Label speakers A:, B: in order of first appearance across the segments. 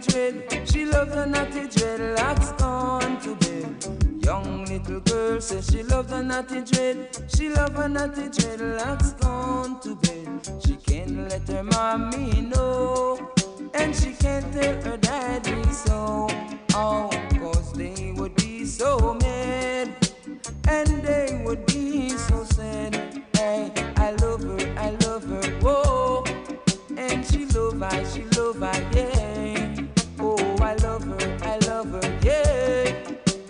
A: dread. She loves the natty dreadlocks gone to bed. Young little girl says she loves the natty dread. She loves the natty dreadlocks gone to bed. She can't let her mommy know, and she can't tell her daddy so. Oh, cause they would be so mad, and they would be so sad. Hey, I love her, whoa. And she love I, yeah. Oh, I love her, yeah.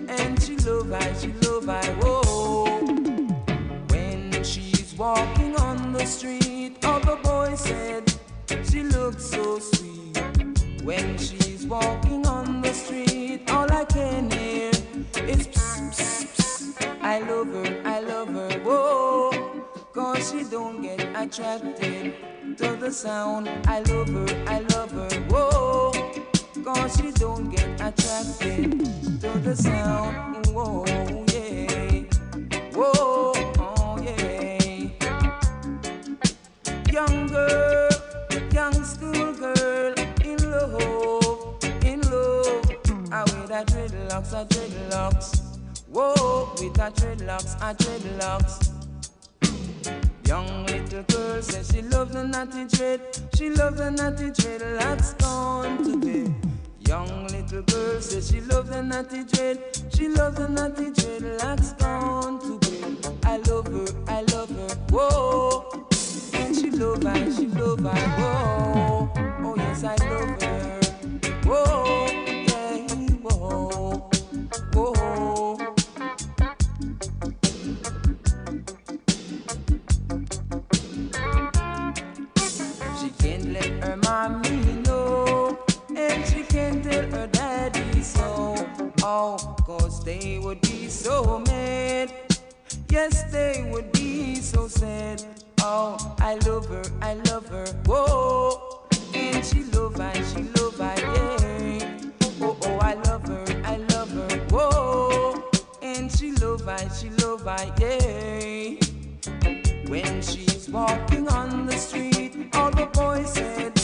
A: And she love I, whoa. When she's walking on the street, all the boys said she looks so sweet. When she's walking on the street, all I can hear is psst, psst, psst. I love her, whoa. Cause she don't get attracted to the sound. I love her, whoa. Cause she don't get attracted to the sound. Whoa, yeah. Whoa, oh, yeah. Young girl, young school girl, in love. I with her dreadlocks. Whoa, with her dreadlocks. Young little girl says she loves the natty dread. She loves the natty dreadlocks gone to bed. Young little girl says she loves the natty dread. She loves the natty dreadlocks gone to bed. I love her, whoa. And she love I, whoa. Oh yes, I love her, whoa, yeah, whoa, whoa. She can't let her mommy know, and she can't tell her daddy so. Oh, cause they would be so mad. Yes, they would be so sad. Oh, I love her, whoa. And she love I, yeah. Oh, I love her, whoa. And she love I, yeah. When she's walking on the street, all the boys said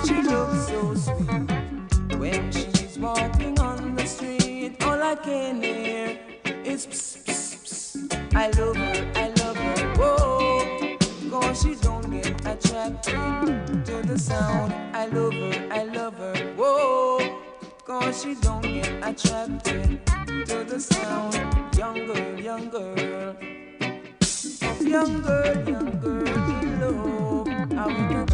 A: she looks so sweet. When she's walking on the street, all I can hear is psst, psst, psst. I love her, whoa. Cause she don't get attracted to the sound. I love her, whoa. Cause she don't get attracted to the sound. Young girl, young girl, in love. I want